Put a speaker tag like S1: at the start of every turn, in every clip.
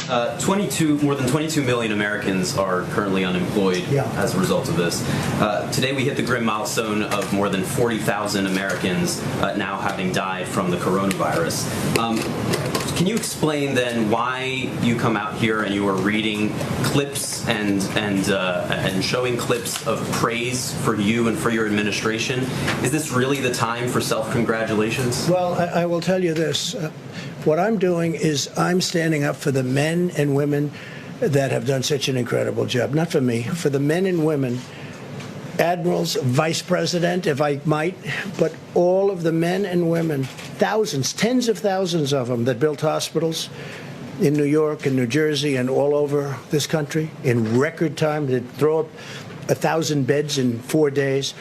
S1: More than 22 million Americans are currently unemployed as a result of this. Today we hit the grim milestone of more than 40,000 Americans now having died from the coronavirus. Can you explain then why you come out here and you are reading clips and showing clips of praise for you and for your administration? Is this really the time for self-congratulations?
S2: Well, I will tell you this. What I'm doing is I'm standing up for the men and women that have done such an incredible job. Not for me, for the men and women, admirals, vice president, if I might, but all of the men and women, thousands, tens of thousands of them that built hospitals in New York and New Jersey and all over this country in record time. They'd throw up 1,000 beds in 4 days.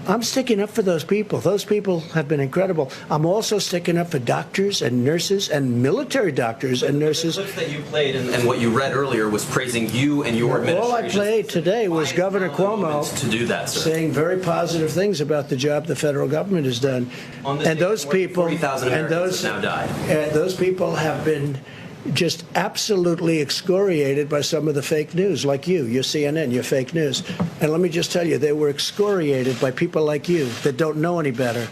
S2: I'm sticking up for those people. Those people have been incredible. I'm also sticking up for doctors and nurses and military doctors and nurses.
S1: The clips that you played and what you read earlier was praising you and your administration.
S2: All I played today was Governor Cuomo
S1: to do that, sir,
S2: saying very positive things about the job the federal government has done. And those people,
S1: 40,000 Americans have now died.
S2: Those people have been just absolutely excoriated by some of the fake news, like you, your CNN, your fake news. And let me just tell you, they were excoriated by people like you that don't know any better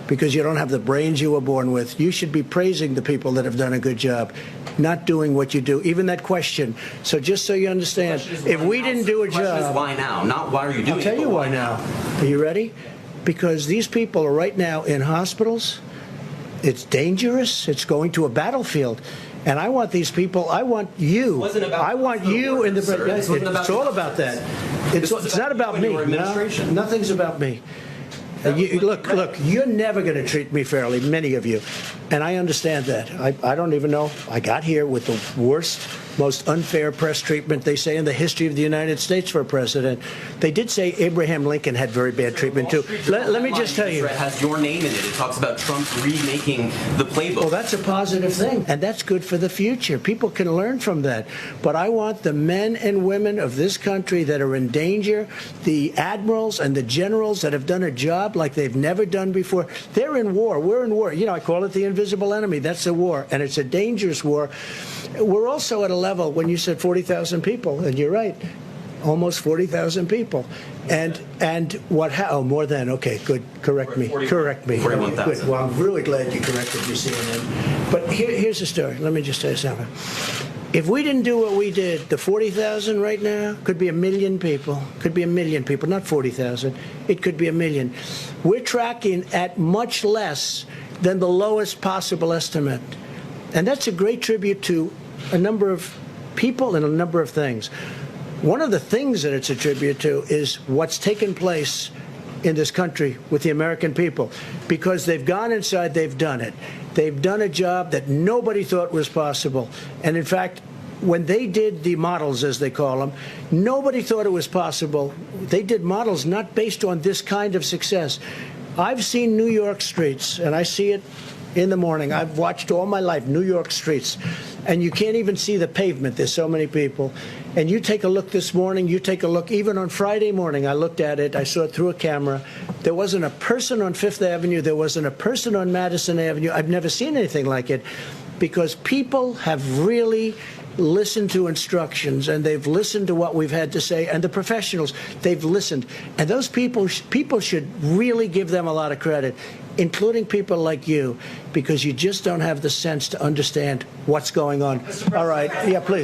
S2: because you don't have the brains you were born with. You should be praising the people that have done a good job, not doing what you do. Even that question. So just so you understand, if we didn't do a job...
S1: The question is why now, not why are you doing it.
S2: I'll tell you why now. Are you ready? Because these people are right now in hospitals. It's dangerous. It's going to a battlefield. And I want these people, I want you. I want you in the... It's all about that. It's not about me. No, nothing's about me. Look, you're never going to treat me fairly, many of you. And I understand that. I don't even know. I got here with the worst, most unfair press treatment, they say, in the history of the United States for a president. They did say Abraham Lincoln had very bad treatment, too. Let me just tell you.
S1: It has your name in it. It talks about Trump remaking the playbook.
S2: Well, that's a positive thing, and that's good for the future. People can learn from that. But I want the men and women of this country that are in danger, the admirals and the generals that have done a job like they've never done before. They're in war. We're in war. You know, I call it the invisible enemy. That's a war, and it's a dangerous war. We're also at a level, when you said 40,000 people, and you're right, almost 40,000 people. And what, more than, okay, good, correct me.
S1: 41,000.
S2: Good. Well, I'm really glad you corrected me, CNN. But here's the story. Let me just tell you something. If we didn't do what we did, the 40,000 right now could be 1 million people. Could be 1 million people, not 40,000. It could be 1 million. We're tracking at much less than the lowest possible estimate. And that's a great tribute to a number of people and a number of things. One of the things that it's a tribute to is what's taken place in this country with the American people. Because they've gone inside, they've done it. They've done a job that nobody thought was possible. And in fact, when they did the models, as they call them, nobody thought it was possible. They did models not based on this kind of success. I've seen New York streets, and I see it in the morning. I've watched all my life New York streets, and you can't even see the pavement. There's so many people. And you take a look this morning, you take a look, even on Friday morning, I looked at it, I saw it through a camera. There wasn't a person on Fifth Avenue, there wasn't a person on Madison Avenue. I've never seen anything like it, because people have really listened to instructions, and they've listened to what we've had to say, and the professionals, they've listened. And those people should really give them a lot of credit, including people like you, because you just don't have the sense to understand what's going on. All right. Yeah, please.